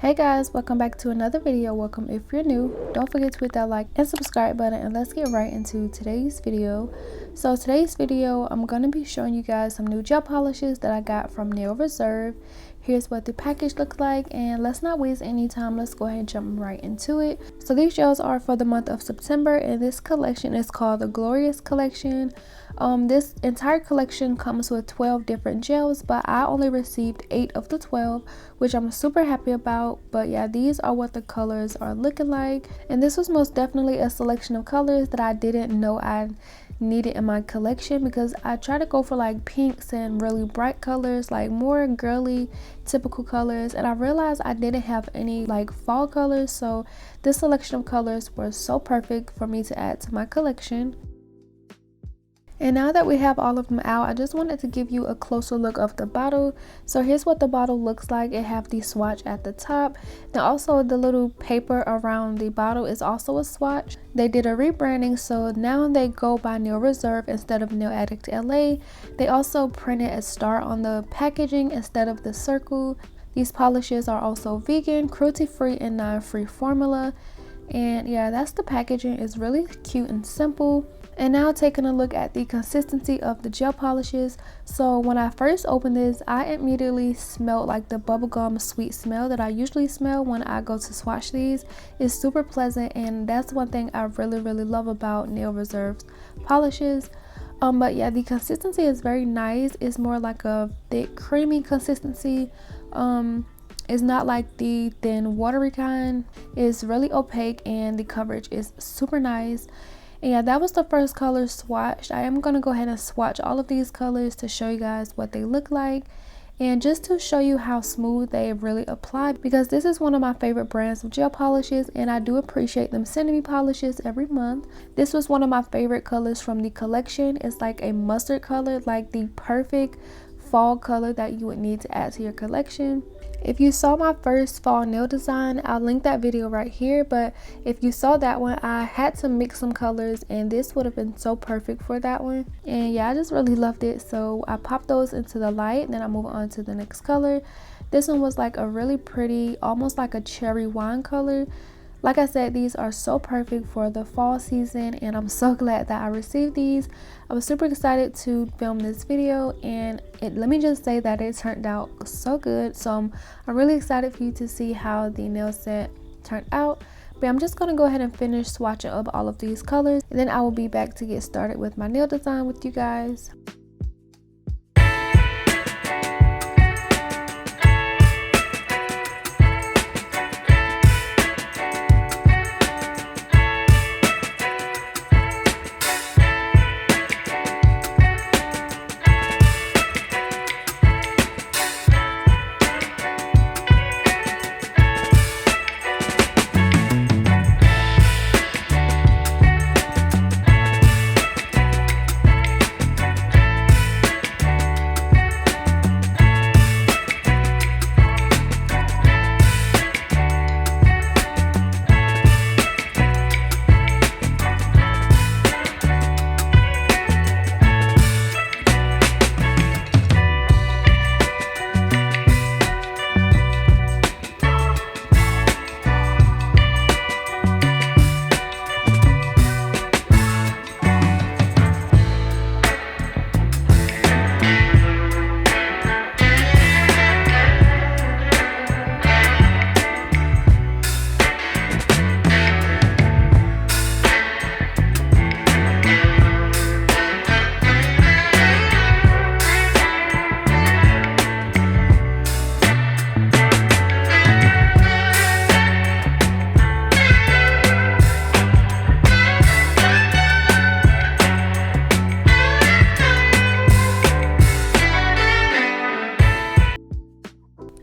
Hey guys, welcome back to another video. Welcome if you're new. Don't forget to hit that like and subscribe button, and let's get right into today's video. So today's video, I'm going to be showing you guys some new gel polishes that I got from 𝒐𝒐𝒍𝒐𝒐. Here's what the package looks like, and let's not waste any time. Let's go ahead and jump right into it. So these gels are for the month of September, and this collection is called the Glorious Collection. This entire collection comes with 12 different gels, but I only received 8 of the 12, which I'm super happy about. But yeah, these are what the colors are looking like, and this was most definitely a selection of colors that I didn't know I needed in my collection, because I try to go for like pinks and really bright colors, like more girly typical colors, and I realized I didn't have any like fall colors, so this selection of colors was so perfect for me to add to my collection. And now that we have all of them out, I just wanted to give you a closer look of the bottle. So here's what the bottle looks like. It have the swatch at the top, and also the little paper around the bottle is also a swatch. They did a rebranding, so now they go by 𝒐𝒐𝒍𝒐𝒏 instead of Nail Addict LA. They also printed a star on the packaging instead of the circle. These polishes are also vegan, cruelty-free, and non-free formula. And yeah, that's the packaging. It's really cute and simple. And now taking a look at the consistency of the gel polishes. So when I first opened this, I immediately smelled like the bubblegum sweet smell that I usually smell when I go to swatch these. It's super pleasant, and that's one thing I really love about 𝒐𝒐𝒍𝒐𝒏's polishes. But yeah, the consistency is very nice. It's more like a thick creamy consistency. It's not like the thin watery kind. It's really opaque, and the coverage is super nice. And yeah, that was the first color swatched. I am going to go ahead and swatch all of these colors to show you guys what they look like, and just to show you how smooth they really apply, because this is one of my favorite brands of gel polishes, and I do appreciate them sending me polishes every month. This was one of my favorite colors from the collection. It's like a mustard color, like the perfect fall color that you would need to add to your collection. If you saw my first fall nail design, I'll link that video right here, but if you saw that one, I had to mix some colors, and this would have been so perfect for that one. And yeah, I just really loved it, so I popped those into the light, then I move on to the next color. This one was like a really pretty, almost like a cherry wine color. Like I said, these are so perfect for the fall season, and I'm so glad that I received these. I was super excited to film this video, and let me just say that it turned out so good. So I'm really excited for you to see how the nail set turned out. But I'm just going to go ahead and finish swatching up all of these colors, and then I will be back to get started with my nail design with you guys.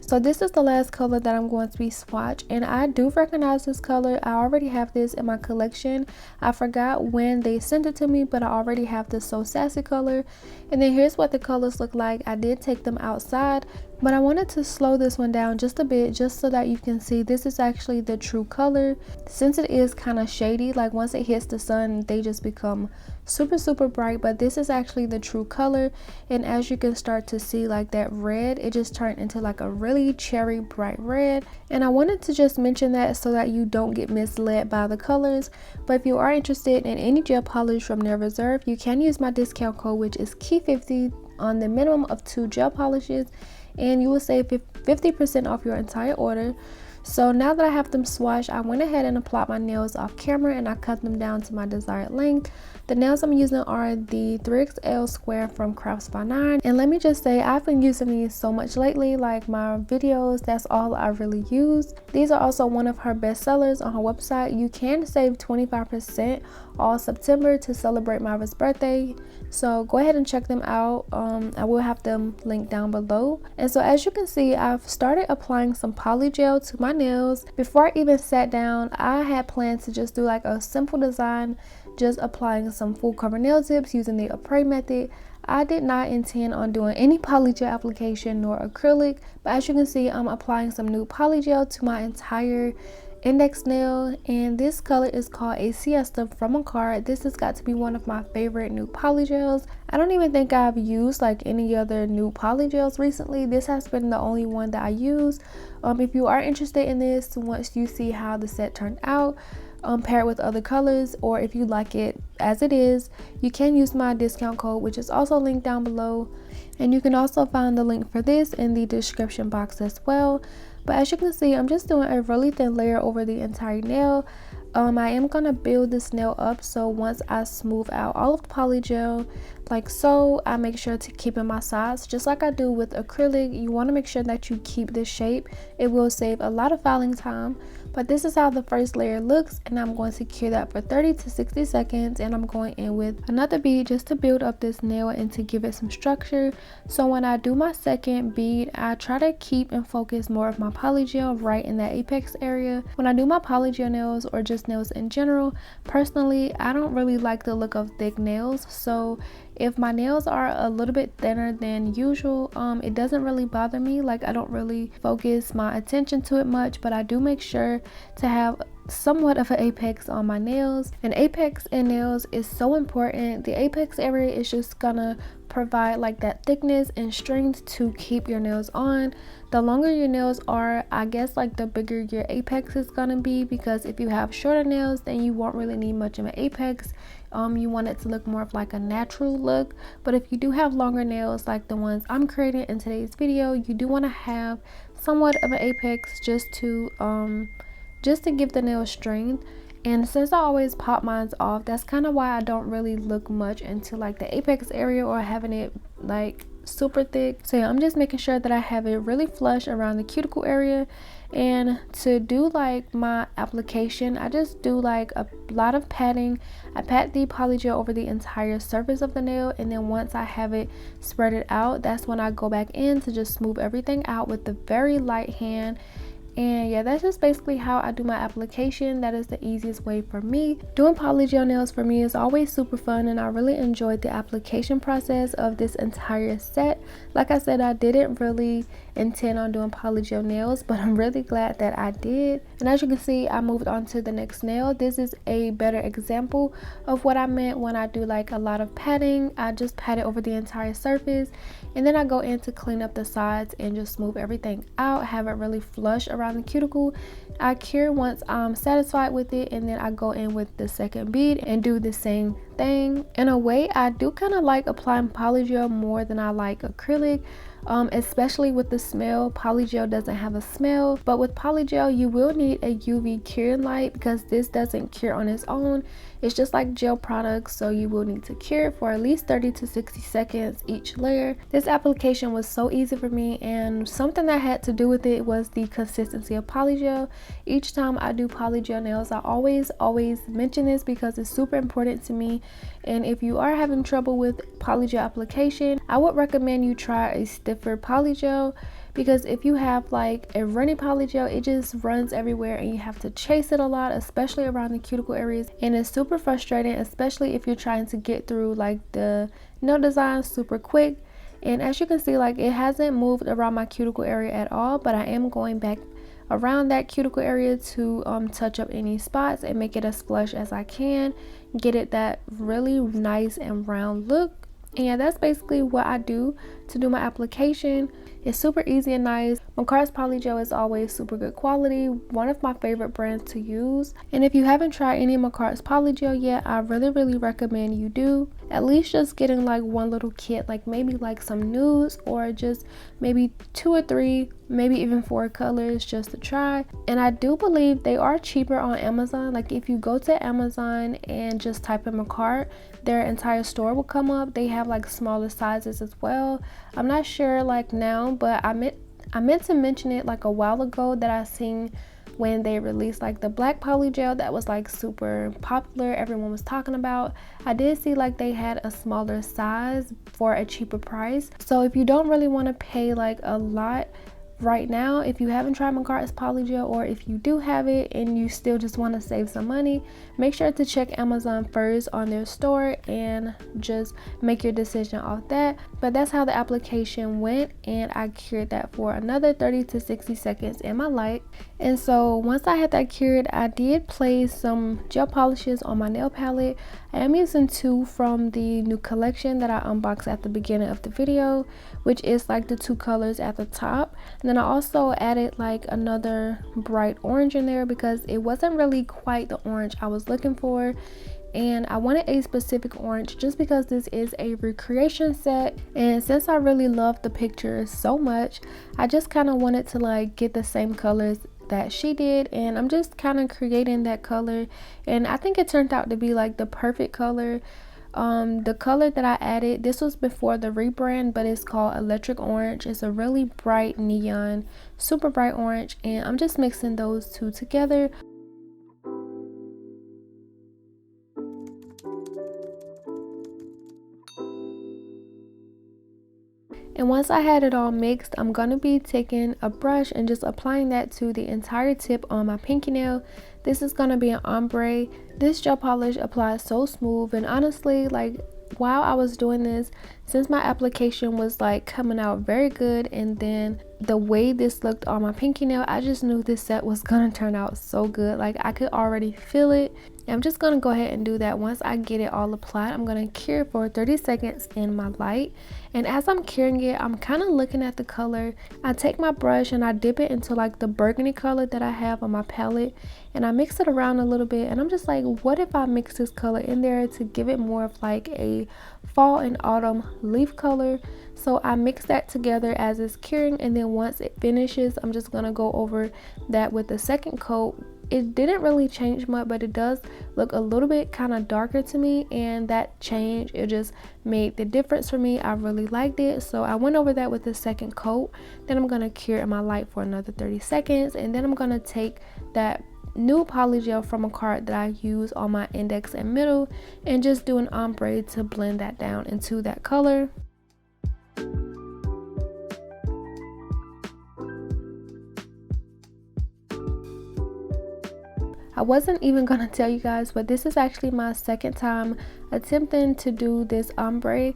So this is the last color that I'm going to be swatched, and I do recognize this color. I already have this in my collection. I forgot when they sent it to me, but I already have this So Sassy color. And then here's what the colors look like. I did take them outside. But I wanted to slow this one down just a bit, just so that you can see this is actually the true color. Since it is kind of shady, like once it hits the sun, they just become super bright, but this is actually the true color. And as you can start to see, like that red, it just turned into like a really cherry bright red. And I wanted to just mention that so that you don't get misled by the colors. But if you are interested in any gel polish from Nail Reserve, you can use my discount code, which is KEY50, on the minimum of 2 gel polishes, and you will save 50% off your entire order. So now that I have them swatched, I went ahead and applied my nails off camera, and I cut them down to my desired length. The nails I'm using are the 3XL square from craftsxnine, and let me just say, I've been using these so much lately. Like my videos, that's all I really use. These are also one of her best sellers on her website. You can save 25% all September to celebrate Myra's birthday, so go ahead and check them out. I will have them linked down below. And so as you can see, I've started applying some polygel to my nails. Before I even sat down, I had planned to just do like a simple design, just applying some full cover nail tips using the après method. I did not intend on doing any polygel application nor acrylic, but as you can see, I'm applying some nude polygel to my entire index nail, and this color is called a Siesta from makartt. This has got to be one of my favorite nude polygels. I don't even think I've used like any other nude polygels recently. This has been the only one that I use. If you are interested in this, once you see how the set turned out, pair it with other colors, or if you like it as it is, you can use my discount code, which is also linked down below, and you can also find the link for this in the description box as well. But as you can see, I'm just doing a really thin layer over the entire nail. I am gonna build this nail up, so once I smooth out all of the polygel like so, I make sure to keep in my sides just like I do with acrylic. You want to make sure that you keep this shape. It will save a lot of filing time. But this is how the first layer looks, and I'm going to cure that for 30 to 60 seconds, and I'm going in with another bead just to build up this nail and to give it some structure. So when I do my second bead, I try to keep and focus more of my polygel right in that apex area. When I do my polygel nails, or just nails in general, personally, I don't really like the look of thick nails. So if my nails are a little bit thinner than usual, it doesn't really bother me. Like I don't really focus my attention to it much, but I do make sure to have somewhat of an apex on my nails. An apex in nails is so important. The apex area is just gonna provide like that thickness and strength to keep your nails on. The longer your nails are, I guess, like the bigger your apex is gonna be, because if you have shorter nails, then you won't really need much of an apex. You want it to look more of like a natural look. But if you do have longer nails like the ones I'm creating in today's video, you do want to have somewhat of an apex just to give the nail strength. And since I always pop mine off, that's kind of why I don't really look much into like the apex area or having it like super thick. So yeah, I'm just making sure that I have it really flush around the cuticle area. And to do like my application, I just do like a lot of patting. I pat the polygel over the entire surface of the nail, and then once I have it spread it out, that's when I go back in to just smooth everything out with a very light hand. And yeah, that's just basically how I do my application. That is the easiest way for me. Doing polygel nails for me is always super fun, and I really enjoyed the application process of this entire set. Like I said, I didn't really intend on doing polygel nails, but I'm really glad that I did. And as you can see, I moved on to the next nail. This is a better example of what I meant when I do like a lot of patting. I just pat it over the entire surface, and then I go in to clean up the sides and just smooth everything out, have it really flush around the cuticle. I cure once I'm satisfied with it, and then I go in with the second bead and do the same thing. In a way, I do kind of like applying polygel more than I like acrylic. Especially with the smell. Polygel doesn't have a smell, but with polygel you will need a UV curing light, because this doesn't cure on its own. It's just like gel products, so you will need to cure it for at least 30 to 60 seconds each layer. This application was so easy for me, and something that had to do with it was the consistency of polygel. Each time I do polygel nails, I always mention this because it's super important to me. And if you are having trouble with polygel application, I would recommend you try a stiffer polygel, because if you have like a runny polygel, it just runs everywhere and you have to chase it a lot, especially around the cuticle areas, and it's super frustrating, especially if you're trying to get through like the nail design super quick. And as you can see, like, it hasn't moved around my cuticle area at all, but I am going back around that cuticle area to touch up any spots and make it as flush as I can, get it that really nice and round look. And yeah, that's basically what I do to do my application. It's super easy and nice. Makartt's Polygel is always super good quality, one of my favorite brands to use. And if you haven't tried any Makartt's Polygel yet, I really recommend you do. At least just getting like one little kit, like maybe like some nudes, or just maybe 2 or 3, maybe even 4 colors just to try. And I do believe they are cheaper on Amazon. Like if you go to Amazon and just type in makartt, their entire store will come up. They have like smaller sizes as well. I'm not sure like now, but I meant to mention it like a while ago that I seen when they released like the black polygel that was like super popular, everyone was talking about. I did see like they had a smaller size for a cheaper price. So if you don't really want to pay like a lot right now, if you haven't tried Makartt's Polygel, or if you do have it and you still just want to save some money, make sure to check Amazon first on their store and just make your decision off that. But that's how the application went, and I cured that for another 30 to 60 seconds in my light. And so once I had that cured, I did place some gel polishes on my nail palette. I am using 2 from the new collection that I unboxed at the beginning of the video, which is like the 2 colors at the top. And then I also added like another bright orange in there because it wasn't really quite the orange I was looking for. And I wanted a specific orange just because this is a recreation set, and since I really love the pictures so much, I just kind of wanted to like get the same colors that she did, and I'm just kind of creating that color, and I think it turned out to be like the perfect color. The color that I added, this was before the rebrand, but it's called Electric Orange. It's a really bright neon, super bright orange, and I'm just mixing those 2 together. And once I had it all mixed, I'm gonna be taking a brush and just applying that to the entire tip on my pinky nail. This is gonna be an ombre. This gel polish applies so smooth, and honestly, like while I was doing this, since my application was like coming out very good, and then the way this looked on my pinky nail, I just knew this set was gonna turn out so good. Like I could already feel it. I'm just gonna go ahead and do that. Once I get it all applied, I'm gonna cure for 30 seconds in my light. And as I'm curing it, I'm kind of looking at the color. I take my brush and I dip it into like the burgundy color that I have on my palette, and I mix it around a little bit, and I'm just like, what if I mix this color in there to give it more of like a fall and autumn leaf color? So I mix that together as it's curing, and then once it finishes, I'm just gonna go over that with the second coat. It didn't really change much, but it does look a little bit kind of darker to me, and that change, it just made the difference for me. I really liked it, so I went over that with the second coat. Then I'm gonna cure in my light for another 30 seconds, and then I'm gonna take that new polygel from makartt that I use on my index and middle and just do an ombre to blend that down into that color. I wasn't even gonna tell you guys, but this is actually my second time attempting to do this ombre.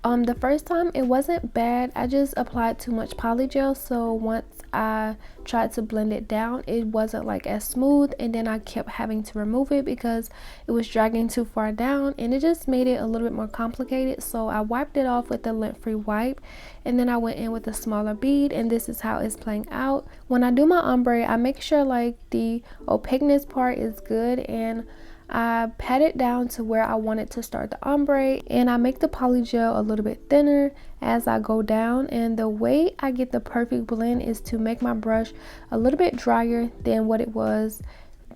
The first time it wasn't bad, I just applied too much polygel, so once I tried to blend it down, it wasn't like as smooth, and then I kept having to remove it because it was dragging too far down, and it just made it a little bit more complicated. So I wiped it off with a lint-free wipe, and then I went in with a smaller bead, and this is how it's playing out. When I do my ombre, I make sure like the opaqueness part is good, and I pat it down to where I want it to start the ombre, and I make the polygel a little bit thinner as I go down. And the way I get the perfect blend is to make my brush a little bit drier than what it was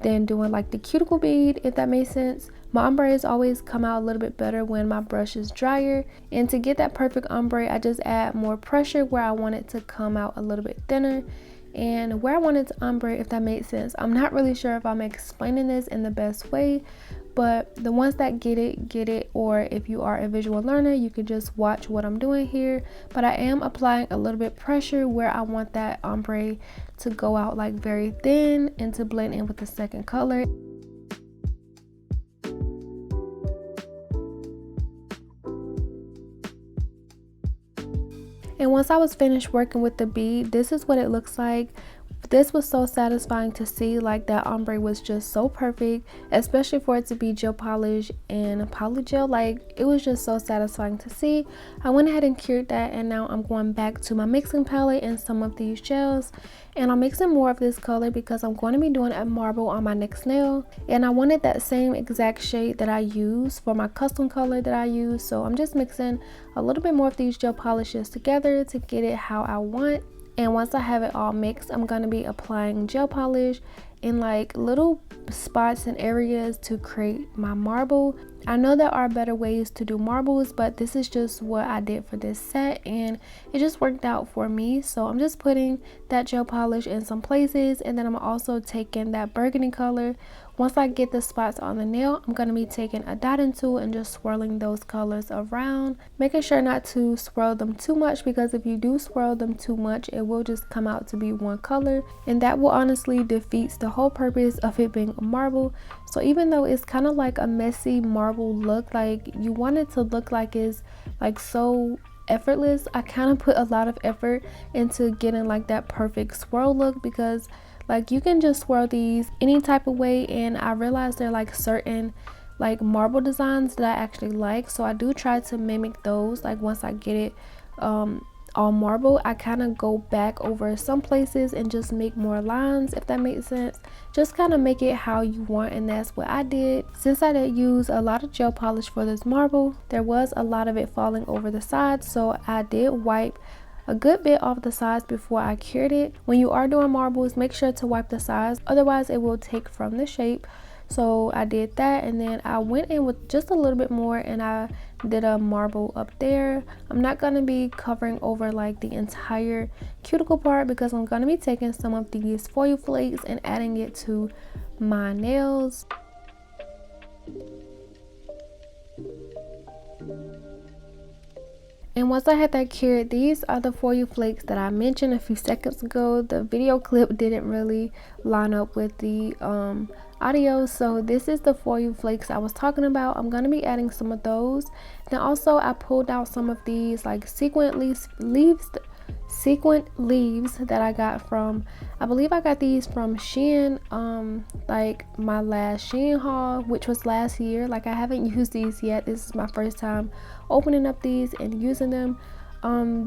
than doing like the cuticle bead, if that makes sense. My ombres always come out a little bit better when my brush is drier, and to get that perfect ombre, I just add more pressure where I want it to come out a little bit thinner and where I want it to ombre, if that makes sense. I'm not really sure if I'm explaining this in the best way, but the ones that get it, or if you are a visual learner, you can just watch what I'm doing here. But I am applying a little bit pressure where I want that ombre to go out like very thin and to blend in with the second color. And once I was finished working with the bead, this is what it looks like. This was so satisfying to see, like that ombre was just so perfect, especially for it to be gel polish and polygel. Like it was just so satisfying to see. I went ahead and cured that, and now I'm going back to my mixing palette and some of these gels, and I'm mixing more of this color because I'm going to be doing a marble on my next nail, and I wanted that same exact shade that I use for my custom color that I use. So I'm just mixing a little bit more of these gel polishes together to get it how I want. And once I have it all mixed, I'm going to be applying gel polish in like little spots and areas to create my marble. I know there are better ways to do marbles, but this is just what I did for this set, and it just worked out for me. So I'm just putting that gel polish in some places, and then I'm also taking that burgundy color. Once I get the spots on the nail, I'm going to be taking a dotting tool and just swirling those colors around, making sure not to swirl them too much, because if you do swirl them too much, it will just come out to be one color, and that will honestly defeats the whole purpose of it being a marble. So even though it's kind of like a messy marble look, like you want it to look like it's like so effortless, I kind of put a lot of effort into getting like that perfect swirl look, because like you can just swirl these any type of way, and I realized there are like certain like marble designs that I actually like, so I do try to mimic those. Like once I get it all marble, I kind of go back over some places and just make more lines, if that makes sense. Just kind of make it how you want, and that's what I did. Since I did use a lot of gel polish for this marble, there was a lot of it falling over the sides, so I did wipe a good bit off the sides before I cured it. When you are doing marbles, make sure to wipe the sides, otherwise it will take from the shape. So I did that, and then I went in with just a little bit more and I did a marble up there. I'm not going to be covering over like the entire cuticle part, because I'm going to be taking some of these foil flakes and adding it to my nails. And once I had that cured, these are the foil flakes that I mentioned a few seconds ago. The video clip didn't really line up with the audio, so this is the foil flakes I was talking about. I'm going to be adding some of those. Then also I pulled out some of these like sequin leaves that I got from, I believe I got these from Shein, like my last Shein haul, which was last year. Like I haven't used these yet. This is my first time opening up these and using them.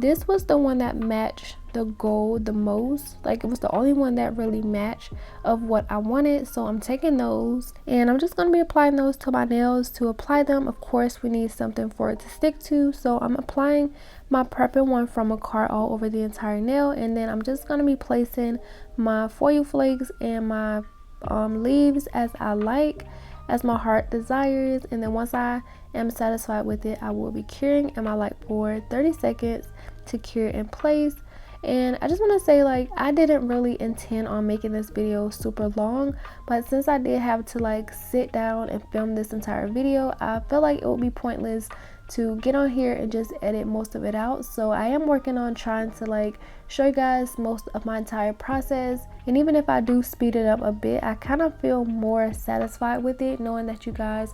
This was the one that matched the gold the most. Like it was the only one that really matched of what I wanted, so I'm taking those and I'm just going to be applying those to my nails. To apply them, of course, we need something for it to stick to, so I'm applying my prepping one from makartt all over the entire nail, and then I'm just going to be placing my foil flakes and my leaves as I like, as my heart desires. And then once I am satisfied with it, I will be curing, and I like for 30 seconds to cure in place. And I just want to say, like, I didn't really intend on making this video super long, but since I did have to like sit down and film this entire video, I feel like it would be pointless to get on here and just edit most of it out. So I am working on trying to like show you guys most of my entire process, and even if I do speed it up a bit, I kind of feel more satisfied with it, knowing that you guys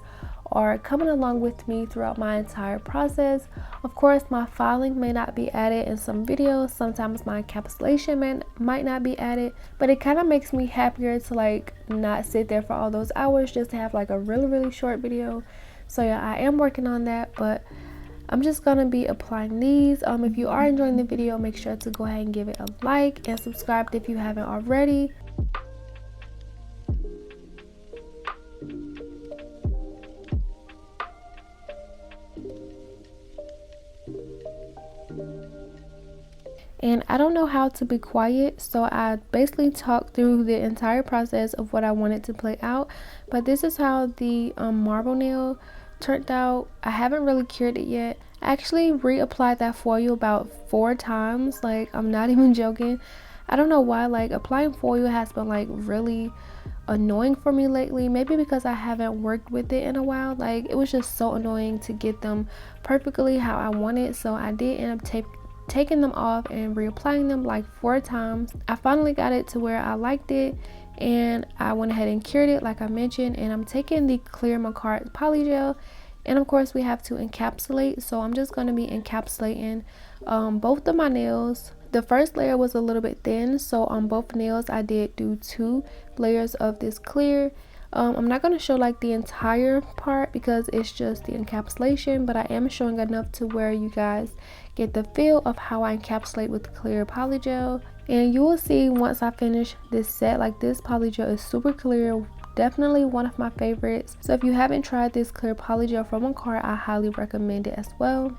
are coming along with me throughout my entire process. Of course, my filing may not be added in some videos, sometimes my encapsulation might not be added, but it kind of makes me happier to like not sit there for all those hours just to have like a really short video. So yeah, I am working on that, but I'm just gonna be applying these. If you are enjoying the video, make sure to go ahead and give it a like and subscribe if you haven't already. And I don't know how to be quiet, so I basically talked through the entire process of what I wanted to play out. But this is how the marble nail turned out. I haven't really cured it yet. I actually reapplied that foil about 4 times. Like, I'm not even joking. I don't know why, like, applying foil has been like really annoying for me lately. Maybe because I haven't worked with it in a while. Like, it was just so annoying to get them perfectly how I wanted. So I did end up taking them off and reapplying them like 4 times. I finally got it to where I liked it, and I went ahead and cured it like I mentioned. And I'm taking the clear makartt polygel And of course we have to encapsulate, so I'm just going to be encapsulating both of my nails. The first layer was a little bit thin, so on both nails I did do 2 layers of this clear. I'm not going to show like the entire part because it's just the encapsulation, but I am showing enough to where you guys get the feel of how I encapsulate with clear polygel. And you will see once I finish this set, like this polygel is super clear, definitely one of my favorites. So if you haven't tried this clear polygel from makartt, I highly recommend it as well.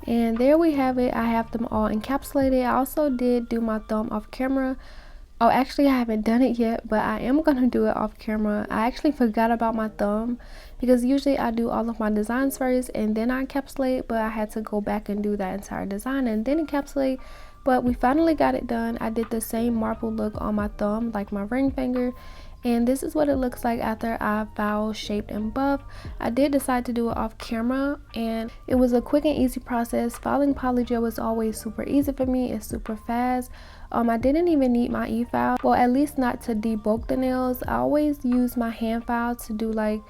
And there we have it. I have them all encapsulated. I also did do my thumb off camera. Oh, actually I haven't done it yet, but I am gonna do it off camera. I actually forgot about my thumb because usually I do all of my designs first and then I encapsulate, but I had to go back and do that entire design and then encapsulate. But we finally got it done. I did the same marble look on my thumb, like my ring finger. And this is what it looks like after I foul, shaped, and buffed. I did decide to do it off camera, and it was a quick and easy process. Filing polygel was always super easy for me. It's super fast. I didn't even need my e-file. Well, at least not to debulk the nails. I always use my hand file to do like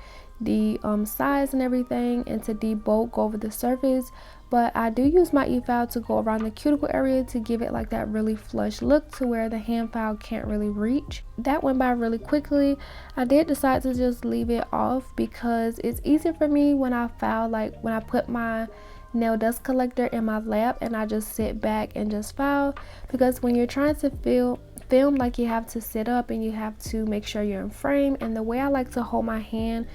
the size and everything, and to debulk over the surface. But I do use my e-file to go around the cuticle area to give it like that really flush look to where the hand file can't really reach. That went by really quickly. I did decide to just leave it off because it's easier for me when I file, like when I put my nail dust collector in my lap and I just sit back and just file, because when you're trying to film, like you have to sit up and you have to make sure you're in frame. And the way I like to hold my hand,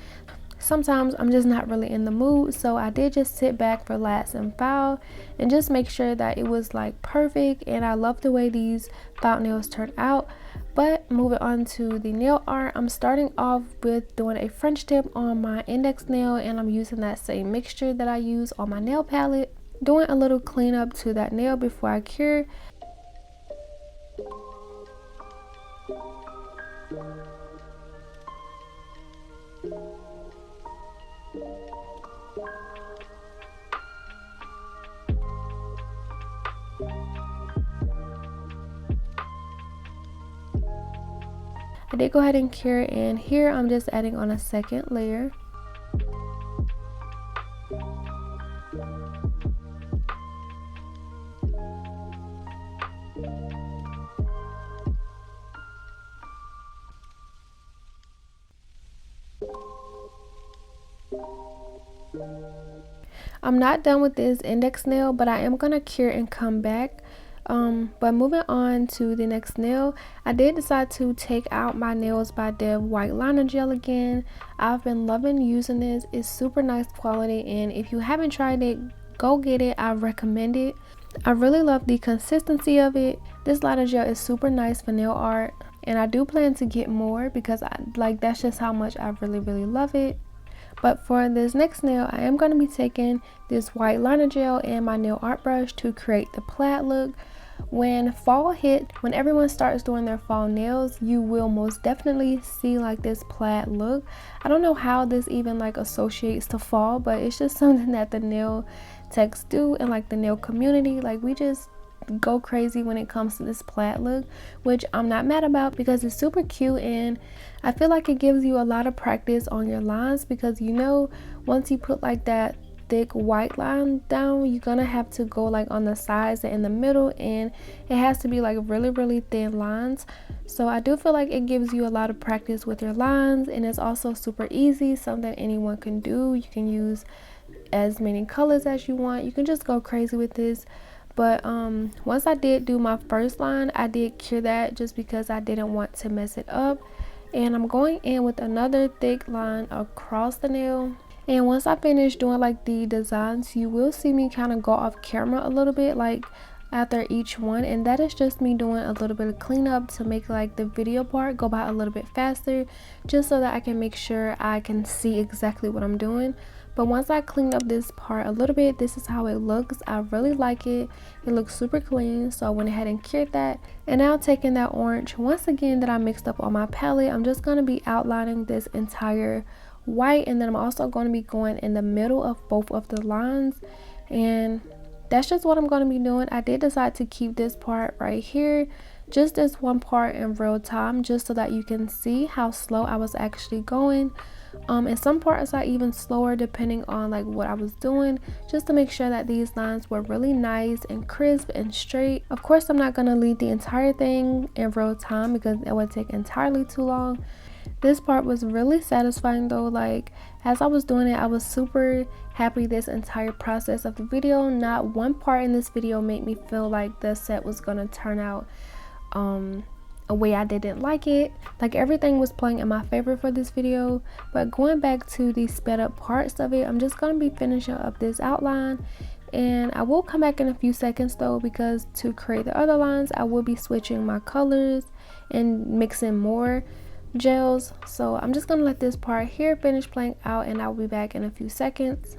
sometimes I'm just not really in the mood, so I did just sit back, relax, and file and just make sure that it was like perfect. And I love the way these file nails turned out. But moving on to the nail art, I'm starting off with doing a French tip on my index nail, and I'm using that same mixture that I use on my nail palette, doing a little cleanup to that nail before I cure. I did go ahead and cure, and here I'm just adding on a second layer. I'm not done with this index nail, but I am gonna cure and come back. But moving on to the next nail, I did decide to take out my nailsbydev white liner gel again. I've been loving using this. It's super nice quality, and if you haven't tried it, go get it. I recommend it. I really love the consistency of it. This liner gel is super nice for nail art, and I do plan to get more because that's just how much I really love it. But for this next nail, I am going to be taking this white liner gel and my nail art brush to create the plaid look. When fall hit, when everyone starts doing their fall nails, you will most definitely see like this plaid look. I don't know how this even like associates to fall, but it's just something that the nail techs do and like the nail community. Like we just go crazy when it comes to this plaid look, which I'm not mad about because it's super cute, and I feel like it gives you a lot of practice on your lines, because you know once you put like that thick white line down, you're gonna have to go like on the sides and in the middle, and it has to be like really thin lines. So I do feel like it gives you a lot of practice with your lines, and it's also super easy, something anyone can do. You can use as many colors as you want. You can just go crazy with this. But once I did do my first line, I did cure that just because I didn't want to mess it up, and I'm going in with another thick line across the nail. And once I finish doing like the designs, you will see me kind of go off camera a little bit like after each one, and that is just me doing a little bit of cleanup to make like the video part go by a little bit faster, just so that I can make sure I can see exactly what I'm doing. But once I clean up this part a little bit, this is how it looks. I really like it. It looks super clean, so I went ahead and cured that. And now taking that orange once again that I mixed up on my palette, I'm just going to be outlining this entire white, and then I'm also going to be going in the middle of both of the lines, and that's just what I'm going to be doing. I did decide to keep this part right here, just this one part in real time, just so that you can see how slow I was actually going. And some parts are even slower depending on like what I was doing, just to make sure that these lines were really nice and crisp and straight. Of course, I'm not going to leave the entire thing in real time because it would take entirely too long. This part was really satisfying though. Like as I was doing it, I was super happy this entire process of the video. Not one part in this video made me feel like the set was gonna turn out a way I didn't like it. Like everything was playing in my favor for this video. But going back to the sped up parts of it, I'm just gonna be finishing up this outline, and I will come back in a few seconds though, because to create the other lines I will be switching my colors and mixing more gels. So I'm just gonna let this part here finish playing out, and I'll be back in a few seconds.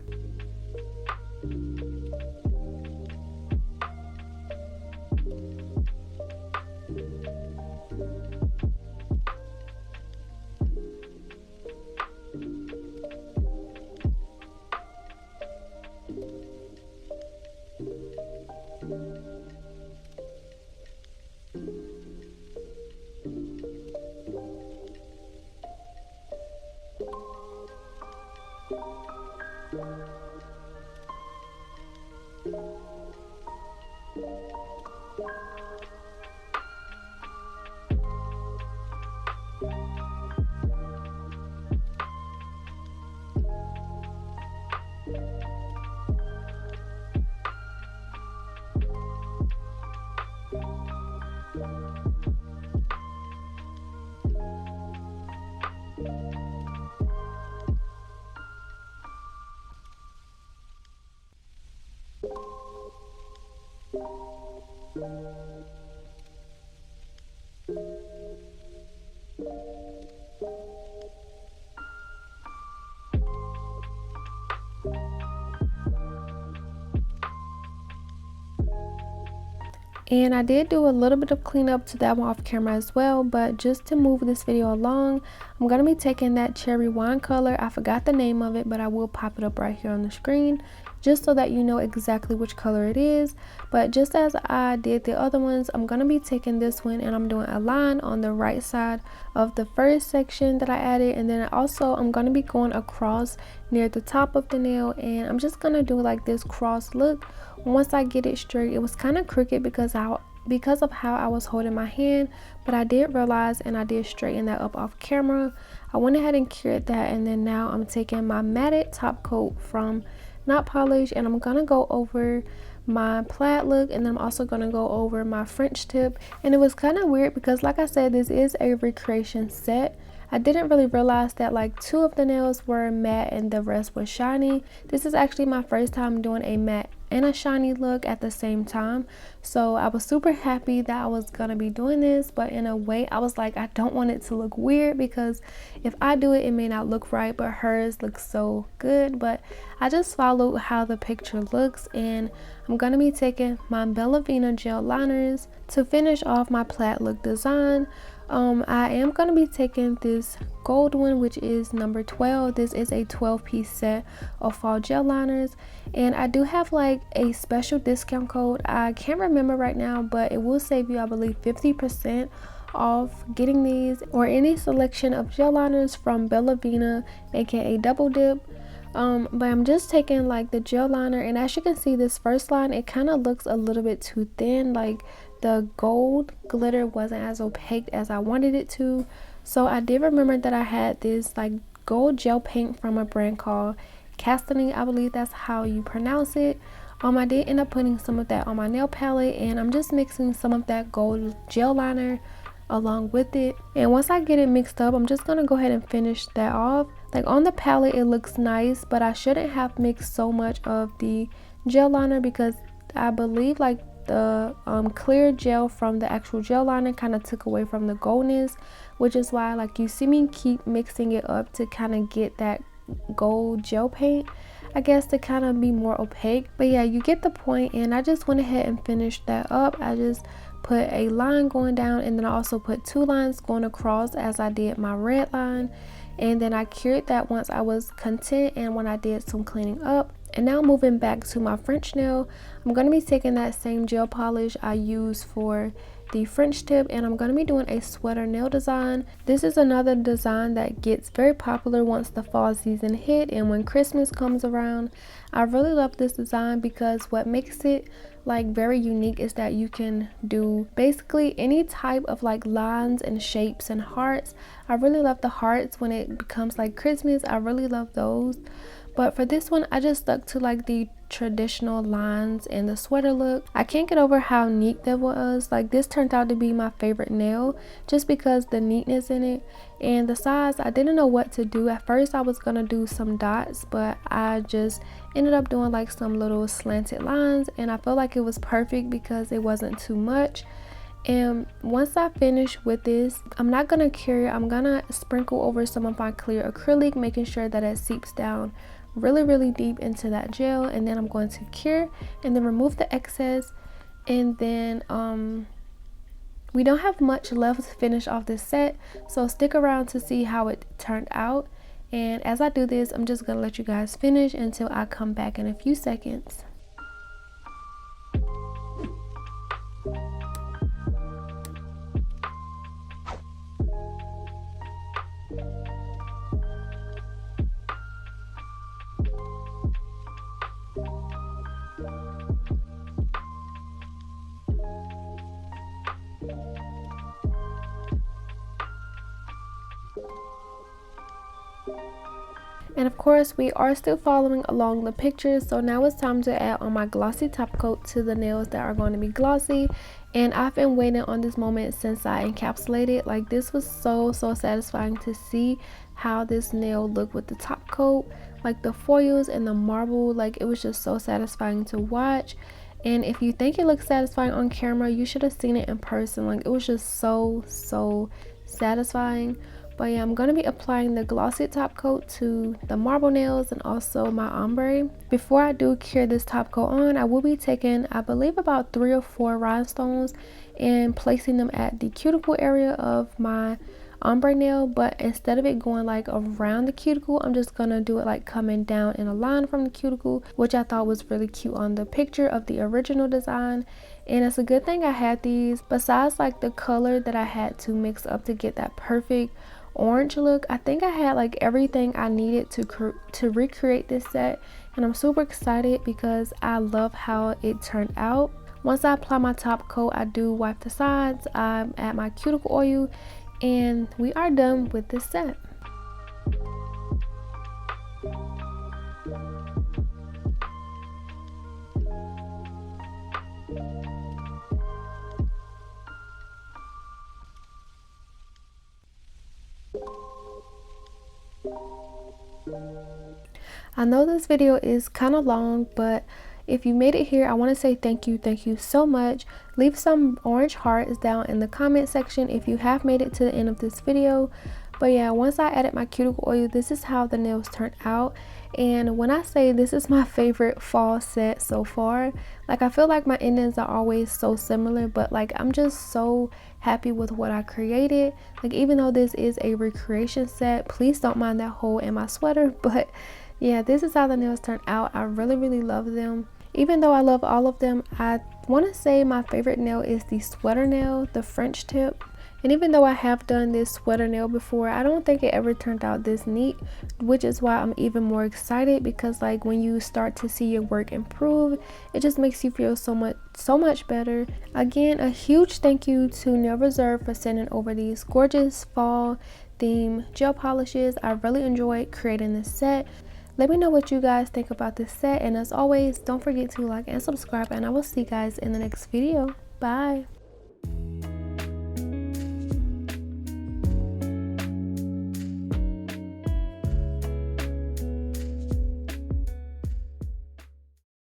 And I did do a little bit of cleanup to that one off camera as well, but just to move this video along, I'm going to be taking that cherry wine color. I forgot the name of it, but I will pop it up right here on the screen just so that you know exactly which color it is. But just as I did the other ones, I'm going to be taking this one and I'm doing a line on the right side of the first section that I added, and then also I'm going to be going across near the top of the nail, and I'm just going to do like this cross look. Once I get it straight, it was kind of crooked because of how I was holding my hand, but I did realize and I did straighten that up off camera. I went ahead and cured that, and then now I'm taking my matte top coat from Not Polished, and I'm gonna go over my plaid look, and then I'm also gonna go over my French tip. And it was kind of weird because, like I said, this is a recreation set. I didn't really realize that like 2 of the nails were matte and the rest was shiny. This is actually my first time doing a matte and a shiny look at the same time, so I was super happy that I was gonna be doing this. But in a way, I was like, I don't want it to look weird because if I do it, it may not look right, but hers looks so good. But I just followed how the picture looks, and I'm gonna be taking my bellavena gel liners to finish off my plaid look design. I am going to be taking this gold one, which is number 12. This is a 12-piece set of fall gel liners, and I do have like a special discount code. I can't remember right now, but it will save you, I believe, 50% off getting these or any selection of gel liners from Bellavena, aka Double Dip. But I'm just taking like the gel liner, and as you can see, this first line, it kind of looks a little bit too thin. Like the gold glitter wasn't as opaque as I wanted it to. So I did remember that I had this like gold gel paint from a brand called 𝚙𝚛𝚘𝚗𝚡, I believe that's how you pronounce it. I did end up putting some of that on my nail palette, and I'm just mixing some of that gold gel liner along with it. And once I get it mixed up, I'm just gonna go ahead and finish that off. Like on the palette it looks nice, but I shouldn't have mixed so much of the gel liner because I believe like the clear gel from the actual gel liner kind of took away from the goldness, which is why like you see me keep mixing it up to kind of get that gold gel paint, I guess, to kind of be more opaque. But yeah, you get the point, and I just went ahead and finished that up. I just put a line going down, and then I also put 2 lines going across as I did my red line, and then I cured that once I was content and when I did some cleaning up. And now moving back to my French nail, I'm going to be taking that same gel polish I used for the French tip, and I'm going to be doing a sweater nail design. This is another design that gets very popular once the fall season hit and when Christmas comes around. I really love this design because what makes it like very unique is that you can do basically any type of like lines and shapes and hearts. I really love the hearts when it becomes like Christmas. I really love those. But for this one, I just stuck to like the traditional lines and the sweater look. I can't get over how neat that was. Like this turned out to be my favorite nail just because the neatness in it and the size. I didn't know what to do. At first I was gonna do some dots, but I just ended up doing like some little slanted lines, and I felt like it was perfect because it wasn't too much. And once I finish with this, I'm not gonna cure it. I'm gonna sprinkle over some of my clear acrylic, making sure that it seeps down really deep into that gel, and then I'm going to cure and then remove the excess. And then we don't have much left to finish off this set, so stick around to see how it turned out. And as I do this, I'm just gonna let you guys finish until I come back in a few seconds. And of course, we are still following along the pictures, so now it's time to add on my glossy top coat to the nails that are going to be glossy. And I've been waiting on this moment since I encapsulated. Like this was so satisfying to see how this nail looked with the top coat, like the foils and the marble. Like it was just so satisfying to watch. And if you think it looks satisfying on camera, you should have seen it in person. Like it was just so satisfying. But yeah, I'm going to be applying the glossy top coat to the marble nails and also my ombre. Before I do cure this top coat on, I will be taking, I believe, about 3 or 4 rhinestones and placing them at the cuticle area of my ombre nail. But instead of it going like around the cuticle, I'm just going to do it like coming down in a line from the cuticle, which I thought was really cute on the picture of the original design. And it's a good thing I had these. Besides like the color that I had to mix up to get that perfect orange look, I think I had like everything I needed to recreate this set, and I'm super excited because I love how it turned out. Once I apply my top coat, I do wipe the sides, I add my cuticle oil, and we are done with this set. I know this video is kind of long, but if you made it here, I want to say thank you so much. Leave some orange hearts down in the comment section if you have made it to the end of this video. But yeah, once I added my cuticle oil, this is how the nails turned out. And when I say this is my favorite fall set so far, like I feel like my endings are always so similar, but like I'm just so happy with what I created. Like even though this is a recreation set, please don't mind that hole in my sweater, but yeah, this is how the nails turned out. I really love them. Even though I love all of them, I want to say my favorite nail is the sweater nail, the French tip. And even though I have done this sweater nail before, I don't think it ever turned out this neat, which is why I'm even more excited, because like when you start to see your work improve, it just makes you feel so much better. Again, a huge thank you to Nail Reserve for sending over these gorgeous fall theme gel polishes. I really enjoyed creating this set. Let me know what you guys think about this set, and as always, don't forget to like and subscribe, and I will see you guys in the next video. Bye.